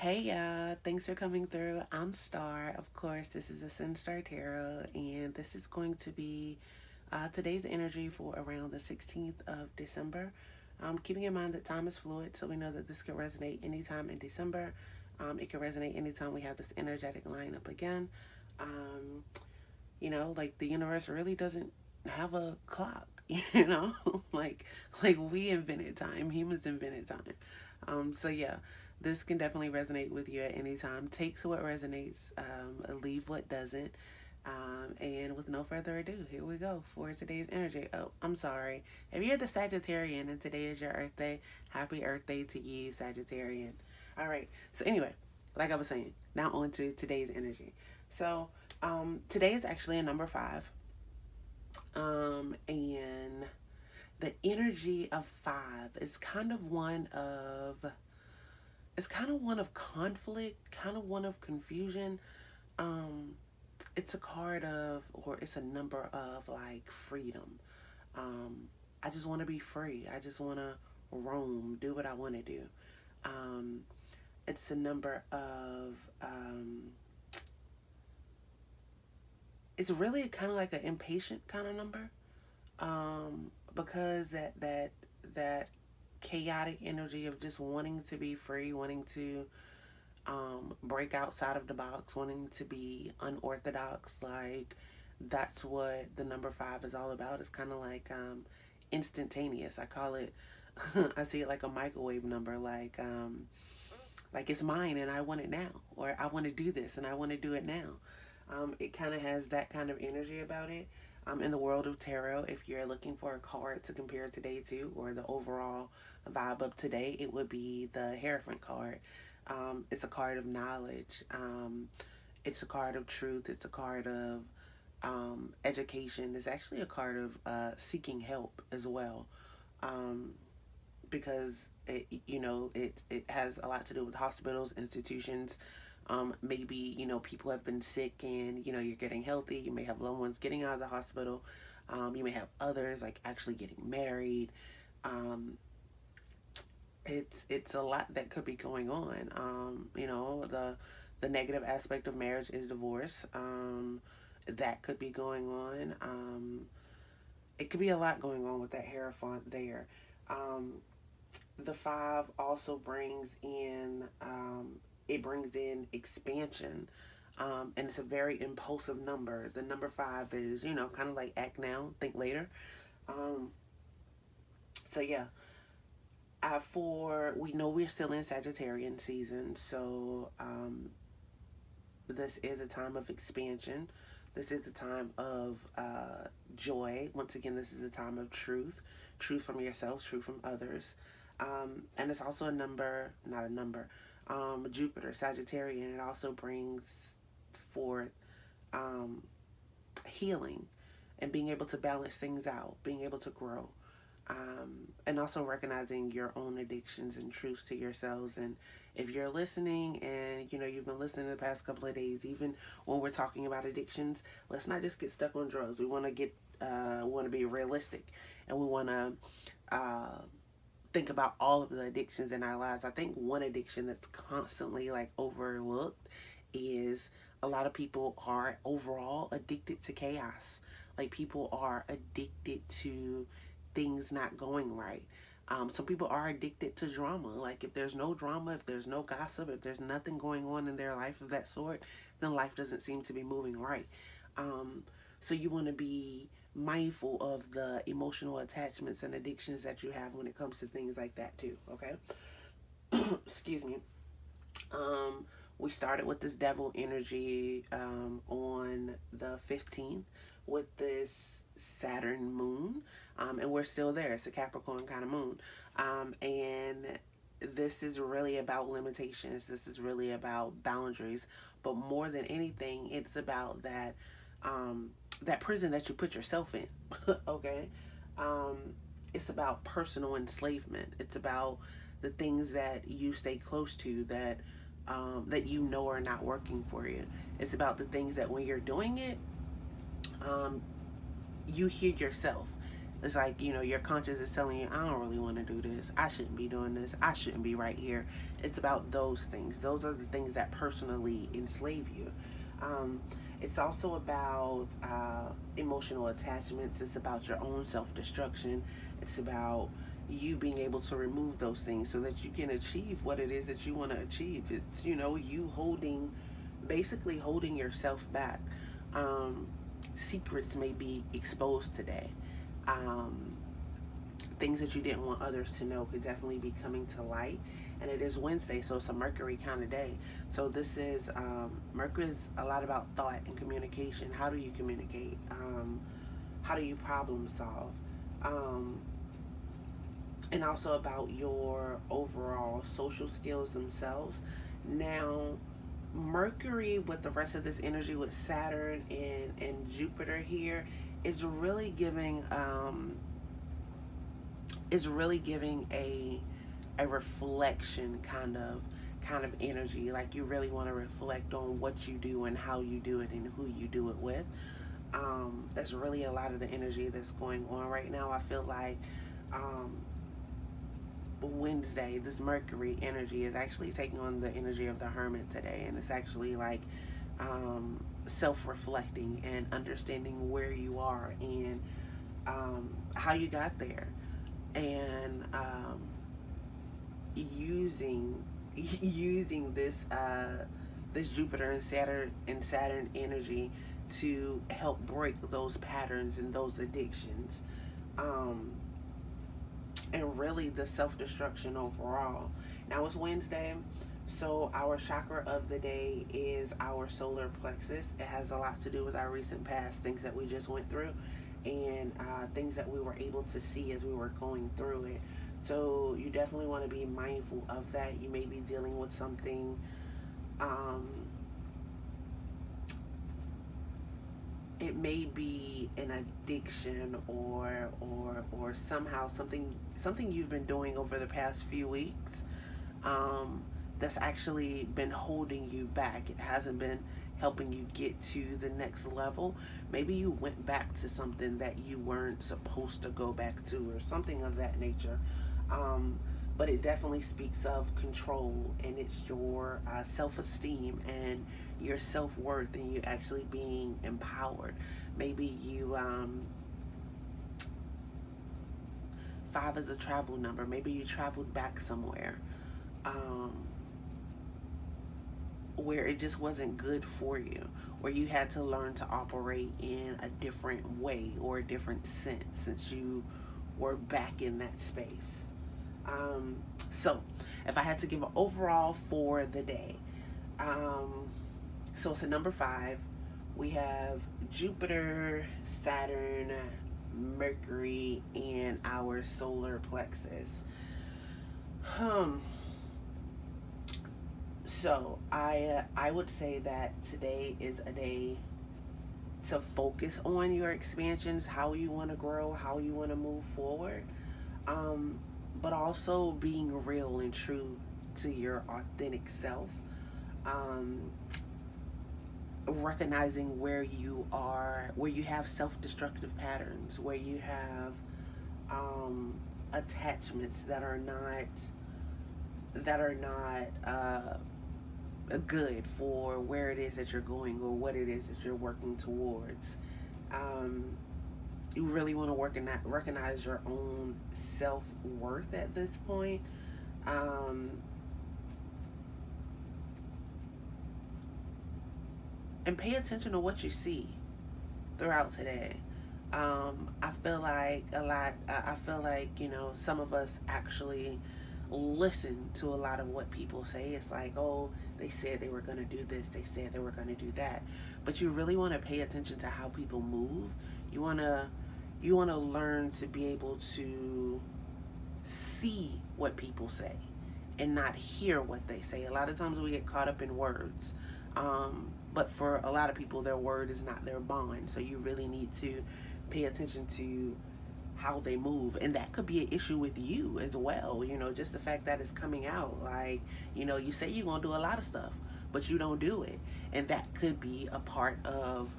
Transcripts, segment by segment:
Hey, thanks for coming through. I'm Star. Of course, this is ascendstar Tarot, and this is going to be today's energy for around the 16th of December. Keeping in mind that time is fluid, so we know that this could resonate anytime in December. It can resonate anytime we have this energetic lineup again. Um, like the universe really doesn't have a clock, you know? like like we invented time, humans invented time. So yeah, this can definitely resonate with you at any time. Take what resonates, leave what doesn't. And with no further ado, here we go for today's energy. Oh, I'm sorry. If you're the Sagittarian and today is your Earth Day, happy Earth Day to you, Sagittarian. All right. So anyway, like I was saying, now on to today's energy. So today is actually a number five. And the energy of five is kind of one of conflict, kind of one of confusion. Um, it's a card of, or it's a number of like freedom. I just want to be free. I just want to roam, do what I want to do. Um, it's a number of, it's really kind of like an impatient kind of number. Because that chaotic energy of just wanting to be free, wanting to break outside of the box, wanting to be unorthodox. Like that's what the number five is all about. It's kind of like instantaneous. I call it. I see it like a microwave number. Like it's mine and I want it now, or I want to do this and I want to do it now. It kind of has that kind of energy about it. In the world of tarot, if you're looking for a card to compare today to, or the overall vibe of today, it would be the Hierophant card. It's a card of knowledge. It's a card of truth. It's a card of education. It's actually a card of seeking help as well, um, because it has a lot to do with hospitals, institutions. Maybe people have been sick and you're getting healthy. You may have loved ones getting out of the hospital. You may have others like actually getting married. Um, it's a lot that could be going on. The negative aspect of marriage is divorce. That could be going on. It could be a lot going on with that Hierophant there. Um, the five also brings in it brings in expansion, and it's a very impulsive number. The number five is kind of like act now, think later. Um, so yeah, for we know we're still in Sagittarian season, so this is a time of expansion. This is a time of joy. Once again, this is a time of truth, truth from yourself, truth from others. And it's also a number, not a number, Jupiter, Sagittarian. It also brings forth um, healing and being able to balance things out, being able to grow. And also recognizing your own addictions and truths to yourselves. And if you're listening and you've been listening the past couple of days, even when we're talking about addictions, let's not just get stuck on drugs. We want to want to be realistic, and we want to think about all of the addictions in our lives. I think one addiction that's constantly like overlooked is a lot of people are overall addicted to chaos. Like people are addicted to things not going right. Some people are addicted to drama. Like if there's no drama, if there's no gossip, if there's nothing going on in their life of that sort, then life doesn't seem to be moving right. Um, so you want to be mindful of the emotional attachments and addictions that you have when it comes to things like that too. Okay. Excuse me. Um, we started with this devil energy on the 15th with this Saturn moon, and we're still there. It's a Capricorn kind of moon, and this is really about limitations. This is really about boundaries, but more than anything, it's about that prison that you put yourself in. Okay, um, it's about personal enslavement. It's about the things that you stay close to that are not working for you. It's about the things that when you're doing it, um, you hear yourself. It's like, your conscience is telling you, I don't really want to do this. I shouldn't be doing this. I shouldn't be right here. It's about those things. Those are the things that personally enslave you. Um, it's also about emotional attachments. It's about your own self destruction. It's about you being able to remove those things so that you can achieve what it is that you want to achieve. It's, you basically holding yourself back. Um, Secrets may be exposed today. Um, Things that you didn't want others to know could definitely be coming to light. And it is Wednesday, so it's a Mercury kind of day. So this is Mercury is a lot about thought and communication. How do you communicate? How do you problem solve? Um, and also about your overall social skills themselves. Now, Mercury with the rest of this energy with Saturn and Jupiter here is really giving a reflection kind of energy. Like you really want to reflect on what you do and how you do it and who you do it with. That's really a lot of the energy that's going on right now. I feel like um, Wednesday, this Mercury energy is actually taking on the energy of the Hermit today, and it's actually like self-reflecting and understanding where you are and how you got there, and using using this Jupiter and Saturn energy to help break those patterns and those addictions. Um, and really the self destruction overall. Now it's Wednesday, so our chakra of the day is our solar plexus. It has a lot to do with our recent past, things that we just went through, and things that we were able to see as we were going through it. So you definitely want to be mindful of that. You may be dealing with something. Um, it may be an addiction or somehow something you've been doing over the past few weeks that's actually been holding you back. It hasn't been helping you get to the next level. Maybe you went back to something that you weren't supposed to go back to or something of that nature. um, but it definitely speaks of control, and it's your self-esteem and your self-worth and you actually being empowered. Maybe you 5 is a travel number. Maybe you traveled back somewhere um, where it just wasn't good for you, where you had to learn to operate in a different way or a different sense since you were back in that space. Um, so, if I had to give an overall for the day, um, so it's a number 5. We have Jupiter, Saturn, Mercury, and our solar plexus. Hmm. So I would say that today is a day to focus on your expansions, how you want to grow, how you want to move forward, um, but also being real and true to your authentic self. Um, Recognizing where you are, where you have self-destructive patterns, where you have attachments that are not good for where it is that you're going or what it is that you're working towards. Um, you really want to work in that, recognize your own self worth at this point. Um, and pay attention to what you see throughout today. I feel like I feel like some of us actually listen to a lot of what people say. It's like, oh, they said they were going to do this, they said they were going to do that, but you really want to pay attention to how people move. You want to learn to be able to see what people say and not hear what they say. A lot of times we get caught up in words. But for a lot of people, their word is not their bond. So you really need to pay attention to how they move. And that could be an issue with you as well. Just the fact that it's coming out. Like, you say you're going to do a lot of stuff, but you don't do it. And that could be a part of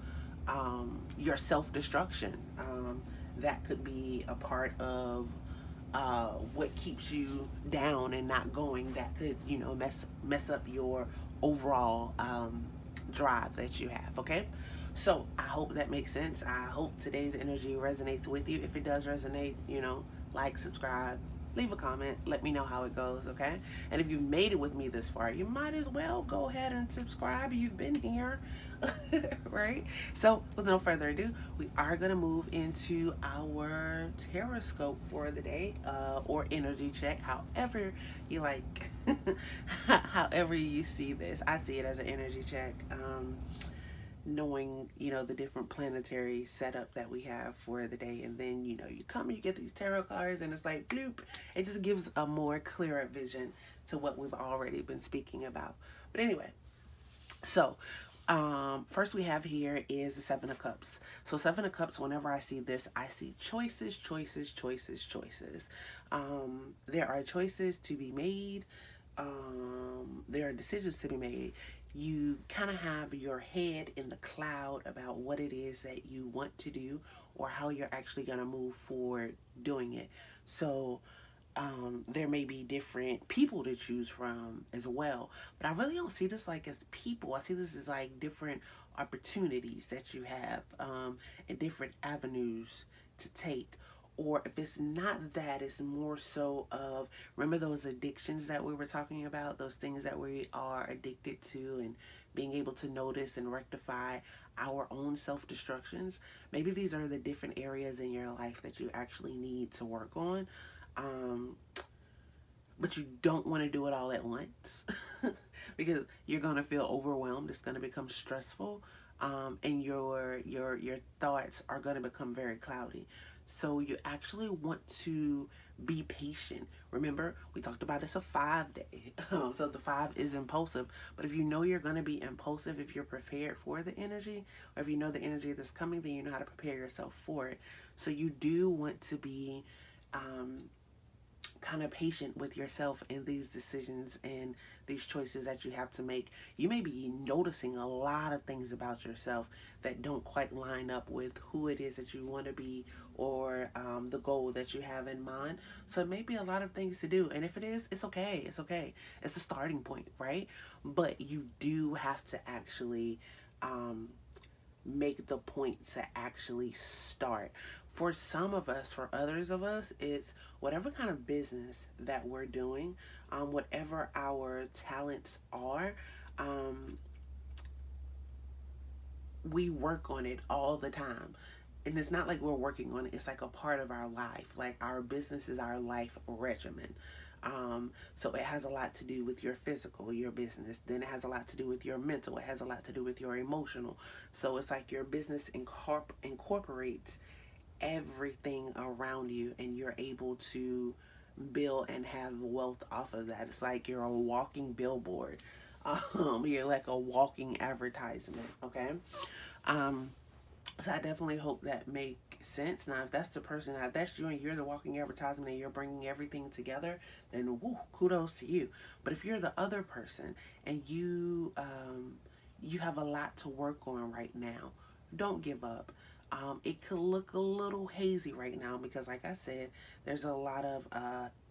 your self destruction. that could be a part of what keeps you down and not going. That could, mess up your overall drive that you have. Okay, so I hope that makes sense. I hope today's energy resonates with you. If it does resonate, like, subscribe, leave a comment, let me know how it goes. Okay, and if you've made it with me this far, you might as well go ahead and subscribe. You've been here. Right? So, with no further ado, we are going to move into our Tarotscope for the day, or energy check, however you like, however you see this. I see it as an energy check. Knowing, the different planetary setup that we have for the day, and then, you come and you get these tarot cards, and it's like bloop. It just gives a more clearer vision to what we've already been speaking about. But anyway, so, first we have here is the Seven of Cups. So Seven of Cups, whenever I see this, I see choices, choices, choices, choices. There are choices to be made. There are decisions to be made. You kind of have your head in the cloud about what it is that you want to do, or how you're actually going to move forward doing it. So, there may be different people to choose from as well. But I really don't see this like as people. I see this as like different opportunities that you have, and different avenues to take. Or if it's not that, it's more so of, remember those addictions that we were talking about, those things that we are addicted to, and being able to notice and rectify our own self destructions. Maybe these are the different areas in your life that you actually need to work on. Um, but you don't want to do it all at once, because you're going to feel overwhelmed. It's going to become stressful, and your thoughts are going to become very cloudy. So you actually want to be patient. Remember, we talked about it's a 5 day. So the 5 is impulsive. But if you know you're going to be impulsive, if you're prepared for the energy, or if you know the energy that's coming, then you know how to prepare yourself for it. So you do want to be um, kind of patient with yourself in these decisions and these choices that you have to make. You may be noticing a lot of things about yourself that don't quite line up with who it is that you want to be, or the goal that you have in mind. So it may be a lot of things to do. And if it is, it's okay. It's okay. It's a starting point, right? But you do have to actually um, make the point to actually start. For some of us, for others of us, it's whatever kind of business that we're doing, whatever our talents are, um, we work on it all the time. And it's not like we're working on it, it's like a part of our life. Like, our business is our life regimen. So it has a lot to do with your physical, your business. Then it has a lot to do with your mental. It has a lot to do with your emotional. So it's like your business incorporates everything around you, and you're able to build and have wealth off of that. It's like you're a walking billboard. You're like a walking advertisement. Okay. Um, so I definitely hope that makes sense. Now, if that's the person, now if that's you and you're the walking advertisement and you're bringing everything together, then woo, kudos to you. But if you're the other person, and you have a lot to work on right now, don't give up. It could look a little hazy right now because, like I said, there's a lot of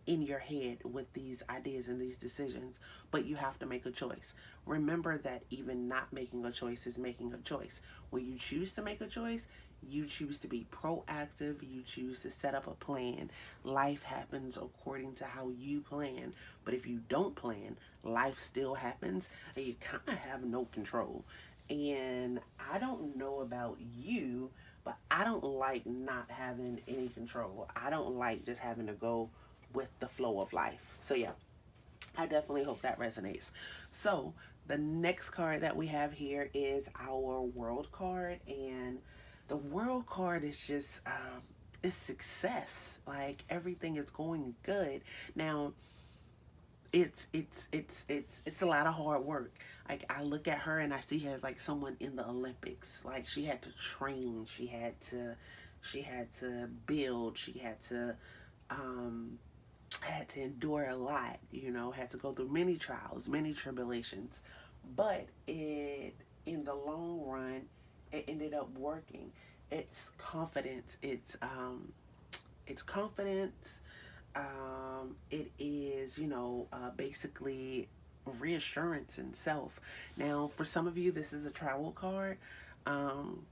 in your head with these ideas and these decisions, but you have to make a choice. Remember that even not making a choice is making a choice. When you choose to make a choice, you choose to be proactive, you choose to set up a plan. Life happens according to how you plan. But if you don't plan, life still happens, and you kind of have no control. And I don't know about you, but I don't like not having any control. I don't like just having to go with the flow of life. So, yeah, I definitely hope that resonates. So, the next card that we have here is our world card. And the world card is just, it's success. Like, everything is going good. Now, it's a lot of hard work. Like, I look at her and I see her as like someone in the Olympics. Like, she had to train, she had to build, she had to endure a lot, had to go through many trials, many tribulations. But in the long run, it ended up working. It's confidence. It's confidence. It is, basically reassurance in self. Now, for some of you, this is a travel card. Um,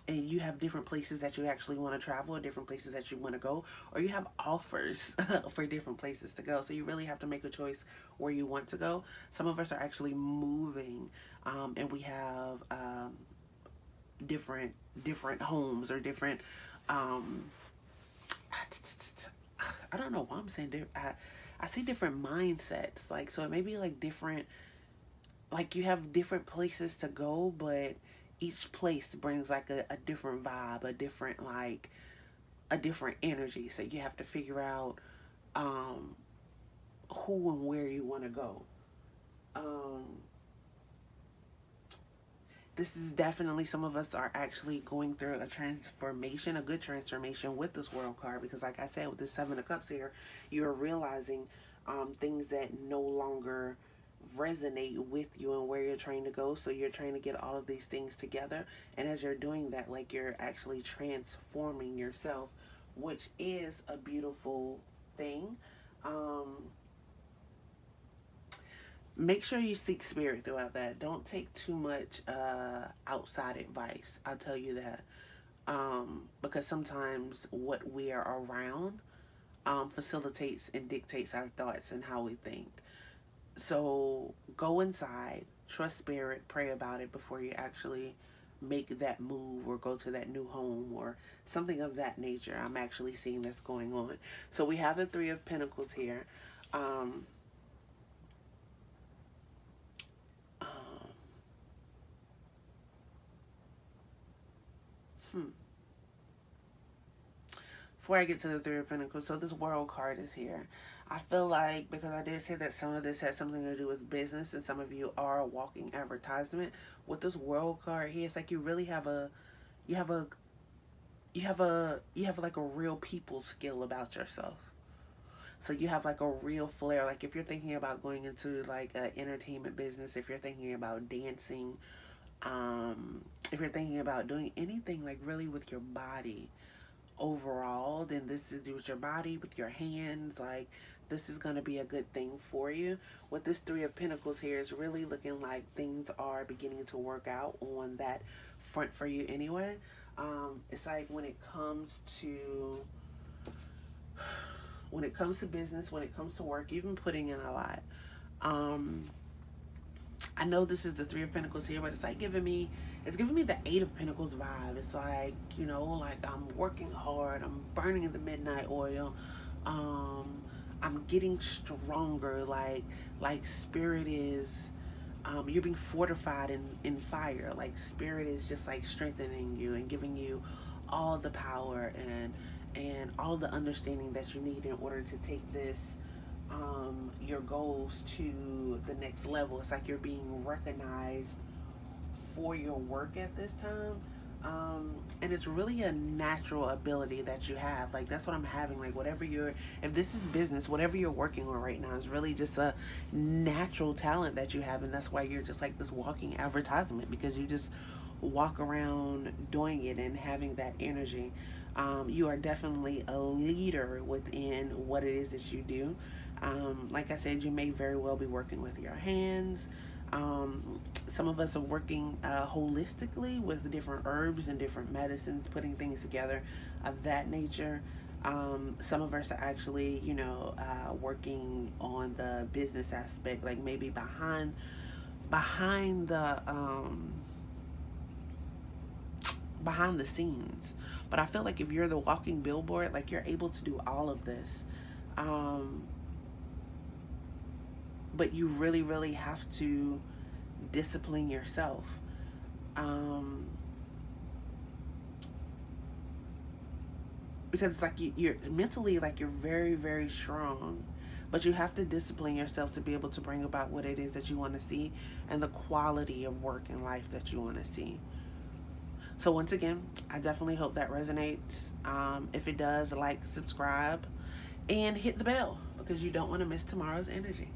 and you have different places that you actually want to travel, or different places that you want to go, or you have offers for different places to go. So you really have to make a choice where you want to go. Some of us are actually moving, and we have different homes or different. Um, I don't know why I'm saying I see different mindsets. Like, so it may be like different, like you have different places to go, but each place brings like a different vibe, a different energy. So you have to figure out um, who and where you want to go. Um, this is definitely, some of us are actually going through a transformation, a good transformation with this world card, because like I said, with the Seven of Cups here, you're realizing things that no longer resonate with you and where you're trying to go. So you're trying to get all of these things together, and as you're doing that, like, you're actually transforming yourself, which is a beautiful thing. um Make sure you seek spirit throughout that. Don't take too much outside advice, I'll tell you that. Because sometimes what we are around facilitates and dictates our thoughts and how we think. So go inside, trust spirit, pray about it before you actually make that move or go to that new home or something of that nature. I'm actually seeing that's going on. So we have the Three of Pentacles here. Um, um, hmm. Before I get to the Three of Pentacles, so this World card is here. I feel like, because I did say that some of this has something to do with business, and some of you are a walking advertisement. With this World card here, it's like you really have a, you have a, you have like a real people skill about yourself. So you have like a real flair. Like if you're thinking about going into like an entertainment business, if you're thinking about dancing, if you're thinking about doing anything like really with your body, overall, then this is with your body, with your hands. Like, this is going to be a good thing for you. With this Three of Pentacles here, it's really looking like things are beginning to work out on that front for you anyway. It's like when it comes to business, when it comes to work, you've been putting in a lot. um I know this is the Three of Pentacles here, but it's like it's giving me the Eight of Pentacles vibe. It's like, like I'm working hard, I'm burning the midnight oil, um, I'm getting stronger, like spirit is, you're being fortified in fire. Like spirit is just like strengthening you and giving you all the power and all the understanding that you need in order to take this your goals to the next level. It's like you're being recognized for your work at this time. And it's really a natural ability that you have. Like, that's what I'm having. Like, if this is business, whatever you're working on right now is really just a natural talent that you have. And that's why you're just like this walking advertisement, because you just walk around doing it and having that energy. You are definitely a leader within what it is that you do. Like I said, you may very well be working with your hands. Some of us are working holistically with different herbs and different medicines, putting things together of that nature. Some of us are actually, working on the business aspect, like maybe behind behind the scenes. But I feel like if you're the walking billboard, like, you're able to do all of this. Um, but you really, really have to discipline yourself. Um, because it's like you're mentally, like, you're very, very strong, but you have to discipline yourself to be able to bring about what it is that you want to see and the quality of work and life that you want to see. So once again, I definitely hope that resonates. If it does, like, subscribe, and hit the bell, because you don't want to miss tomorrow's energy.